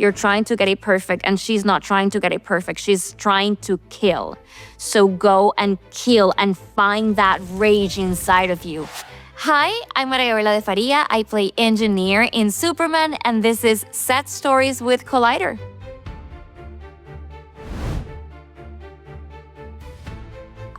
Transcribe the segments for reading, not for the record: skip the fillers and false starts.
You're trying to get it perfect, and she's not trying to get it perfect. She's trying to kill. So go and kill and find that rage inside of you. Hi, I'm Gabriela de Faria. I play Engineer in Superman, and this is Set Stories with Collider.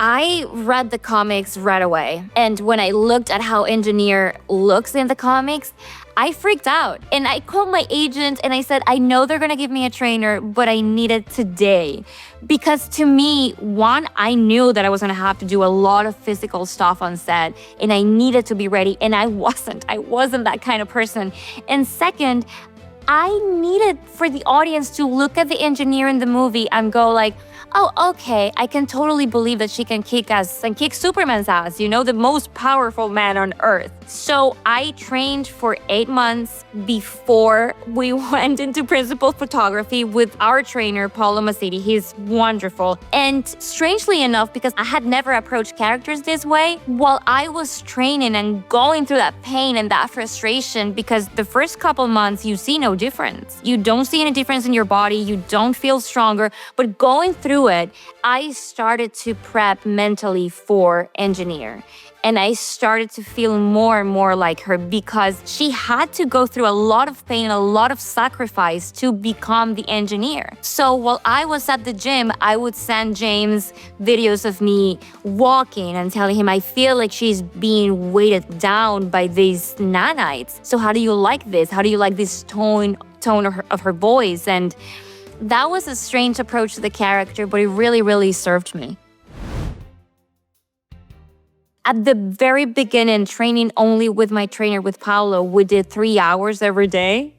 I read the comics right away, and when I looked at how Engineer looks in the comics, I freaked out. And I called my agent and I said, I know they're gonna give me a trainer, but I need it today. Because to me, one, I knew that I was gonna have to do a lot of physical stuff on set, and I needed to be ready, and I wasn't that kind of person. And second, I needed for the audience to look at the Engineer in the movie and go like, oh, okay, I can totally believe that she can kick ass and kick Superman's ass, the most powerful man on Earth. So I trained for 8 months before we went into principal photography with our trainer, Paulo Masidi. He's wonderful. And strangely enough, because I had never approached characters this way, while I was training and going through that pain and that frustration, because the first couple months you see no difference. You don't see any difference in your body, you don't feel stronger, but going through it, I started to prep mentally for Engineer. And I started to feel more and more like her because she had to go through a lot of pain and a lot of sacrifice to become the Engineer. So while I was at the gym, I would send James videos of me walking and telling him, I feel like she's being weighted down by these nanites. So how do you like this? How do you like this tone of her voice? And that was a strange approach to the character, but it really, really served me. At the very beginning, training only with my trainer, with Paulo, we did 3 hours every day.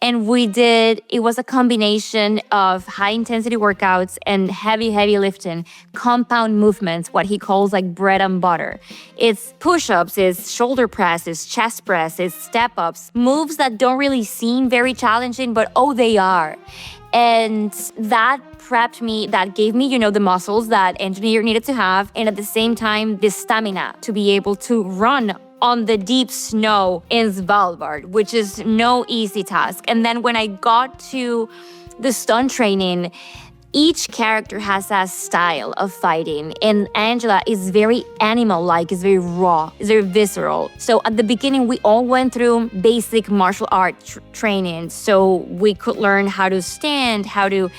And it was a combination of high-intensity workouts and heavy lifting, compound movements, what he calls like bread and butter. It's push-ups, it's shoulder presses, chest press, it's step-ups, moves that don't really seem very challenging, but oh, they are. And that prepped me, that gave me, the muscles that Engineer needed to have, and at the same time, the stamina to be able to run on the deep snow in Svalbard, which is no easy task. And then when I got to the stunt training, each character has a style of fighting, and Angela is very animal-like, is very raw, is very visceral. So at the beginning, we all went through basic martial art training, so we could learn how to stand, how to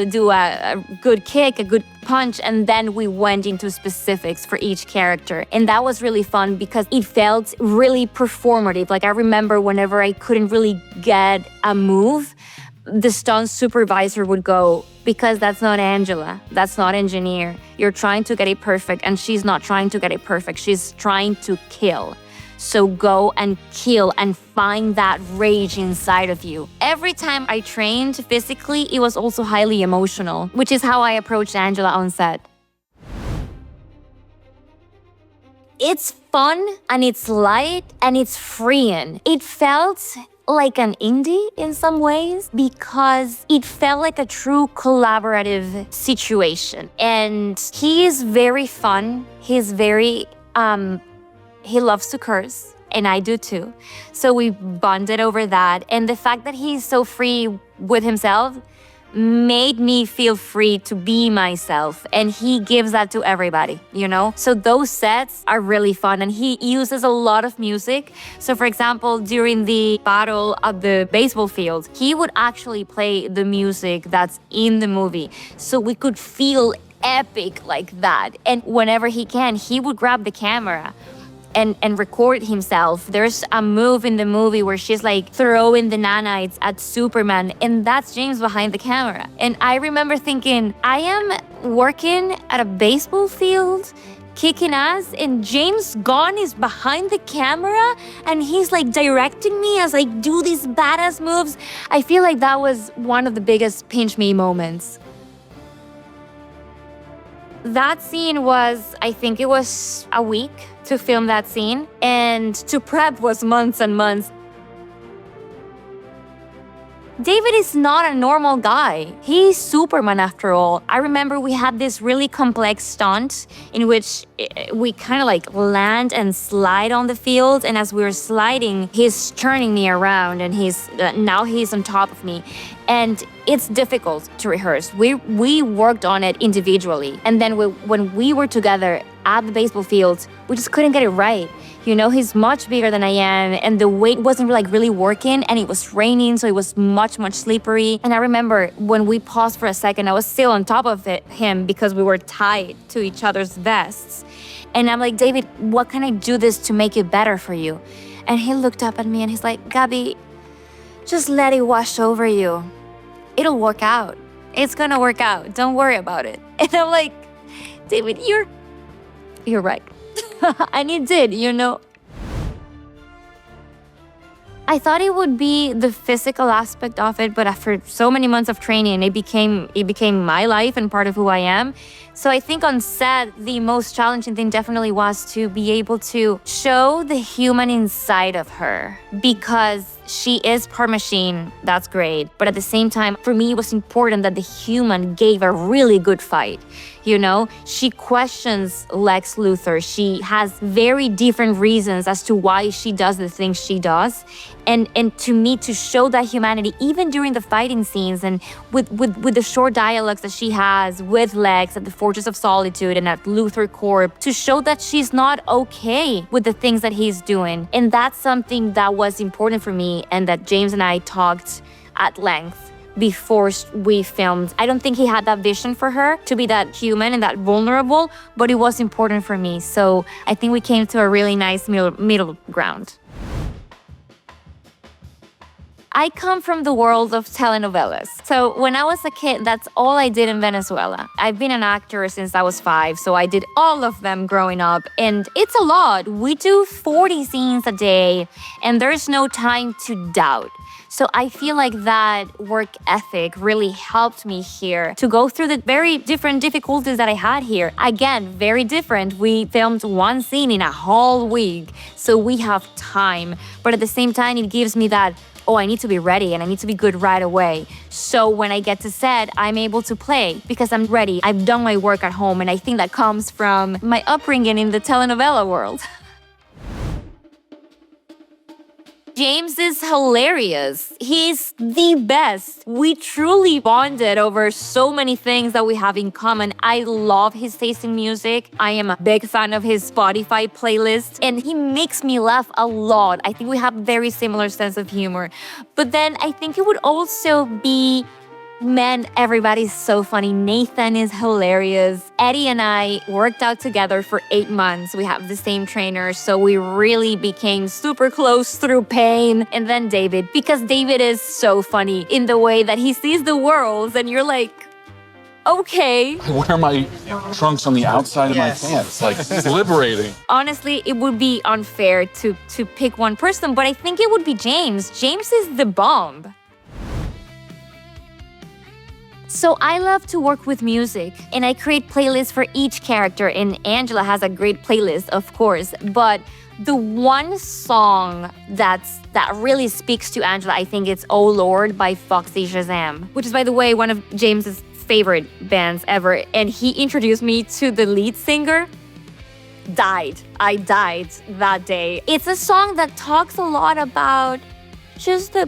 do a good kick, a good punch, and then we went into specifics for each character. And that was really fun because it felt really performative. Like I remember whenever I couldn't really get a move, the stunt supervisor would go, because that's not Angela, that's not Engineer. You're trying to get it perfect, and she's not trying to get it perfect. She's trying to kill. So go and kill and find that rage inside of you. Every time I trained physically, it was also highly emotional, which is how I approached Angela on set. It's fun, and it's light, and it's freeing. It felt like an indie in some ways because it felt like a true collaborative situation. And he is very fun. He's very, he loves to curse, and I do too. So we bonded over that. And the fact that he's so free with himself made me feel free to be myself, and he gives that to everybody, So those sets are really fun, and he uses a lot of music. So for example, during the battle at the baseball field, he would actually play the music that's in the movie, so we could feel epic like that. And whenever he can, he would grab the camera and record himself. There's a move in the movie where she's like throwing the nanites at Superman, and that's James behind the camera. And I remember thinking, I am working at a baseball field, kicking ass, and James Gunn is behind the camera, and he's like directing me as I do these badass moves. I feel like that was one of the biggest pinch me moments. That scene was, I think it was a week to film that scene, and to prep was months and months. David is not a normal guy. He's Superman after all. I remember we had this really complex stunt in which we kind of like land and slide on the field, and as we were sliding, he's turning me around, and now he's on top of me. And it's difficult to rehearse. We worked on it individually. And then when we were together at the baseball field, we just couldn't get it right. You know, he's much bigger than I am, and the weight wasn't like really working, and it was raining, so it was much slippery. And I remember when we paused for a second, I was still on top of him because we were tied to each other's vests. And I'm like, David, what can I do this to make it better for you? And he looked up at me and he's like, Gabby, just let it wash over you. It'll work out. It's gonna work out. Don't worry about it. And I'm like, David, you're right. And it did, you know. I thought it would be the physical aspect of it, but after so many months of training, it became my life and part of who I am. So I think on set, the most challenging thing definitely was to be able to show the human inside of her, because she is part machine, that's great. But at the same time, for me, it was important that the human gave a really good fight. You know, she questions Lex Luthor. She has very different reasons as to why she does the things she does. And to me, to show that humanity, even during the fighting scenes and with the short dialogues that she has with Lex at the Fortress of Solitude and at Luthor Corp, to show that she's not okay with the things that he's doing. And that's something that was important for me and that James and I talked at length before we filmed. I don't think he had that vision for her to be that human and that vulnerable, but it was important for me. So I think we came to a really nice middle ground. I come from the world of telenovelas. So when I was a kid, that's all I did in Venezuela. I've been an actor since I was 5, so I did all of them growing up. And it's a lot. We do 40 scenes a day, and there's no time to doubt. So I feel like that work ethic really helped me here to go through the very different difficulties that I had here. Again, very different. We filmed one scene in a whole week, so we have time. But at the same time, it gives me that, oh, I need to be ready and I need to be good right away. So when I get to set, I'm able to play because I'm ready. I've done my work at home, and I think that comes from my upbringing in the telenovela world. James is hilarious. He's the best. We truly bonded over so many things that we have in common. I love his taste in music. I am a big fan of his Spotify playlist, and he makes me laugh a lot. I think we have very similar sense of humor. But then I think it would also be, man, everybody's so funny. Nathan is hilarious. Eddie and I worked out together for 8 months. We have the same trainer, so we really became super close through pain. And then David, because David is so funny in the way that he sees the world, and you're like, okay. I wear my trunks on the outside of my pants. Like, it's liberating. Honestly, it would be unfair to pick one person, but I think it would be James. James is the bomb. So I love to work with music, and I create playlists for each character, and Angela has a great playlist, of course, but the one song that really speaks to Angela, I think it's Oh Lord by Foxy Shazam, which is, by the way, one of James's favorite bands ever, and he introduced me to the lead singer. I died that day. It's a song that talks a lot about just the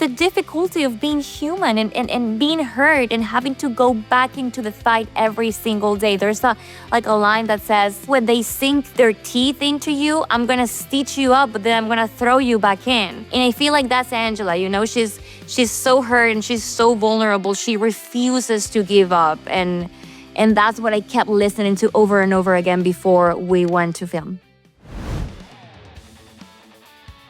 difficulty of being human and being hurt and having to go back into the fight every single day. There's a line that says, when they sink their teeth into you, I'm gonna stitch you up, but then I'm gonna throw you back in. And I feel like that's Angela, you know, she's so hurt and she's so vulnerable. She refuses to give up, and that's what I kept listening to over and over again before we went to film.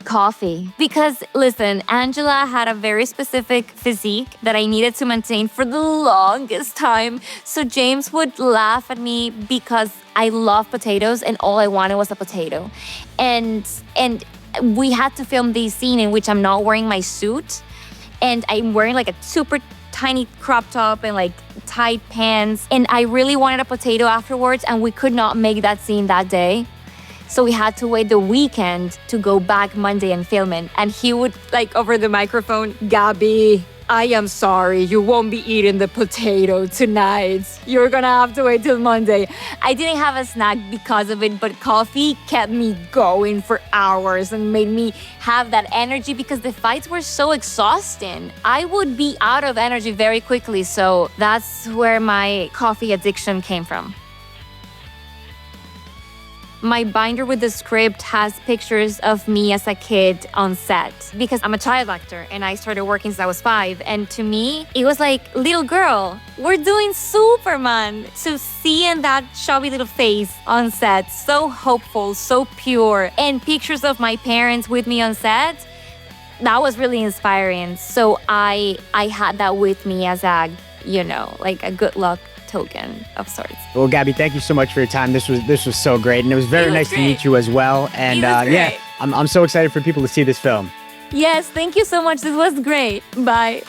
Coffee. Because listen, Angela had a very specific physique that I needed to maintain for the longest time. So James would laugh at me because I love potatoes and all I wanted was a potato. And we had to film this scene in which I'm not wearing my suit and I'm wearing like a super tiny crop top and like tight pants. And I really wanted a potato afterwards, and we could not make that scene that day. So we had to wait the weekend to go back Monday and film it. And he would, like, over the microphone, Gabby, I am sorry, you won't be eating the potato tonight. You're gonna have to wait till Monday. I didn't have a snack because of it, but coffee kept me going for hours and made me have that energy because the fights were so exhausting. I would be out of energy very quickly, so that's where my coffee addiction came from. My binder with the script has pictures of me as a kid on set because I'm a child actor and I started working since I was 5. And to me, it was like, little girl, we're doing Superman. So seeing that chubby little face on set, so hopeful, so pure, and pictures of my parents with me on set, that was really inspiring. So I had that with me as a, like a good luck token of sorts. Well, Gabby, thank you so much for your time. This was so great, and it was very nice to meet you as well. And yeah, I'm so excited for people to see this film. Yes, thank you so much. This was great. Bye.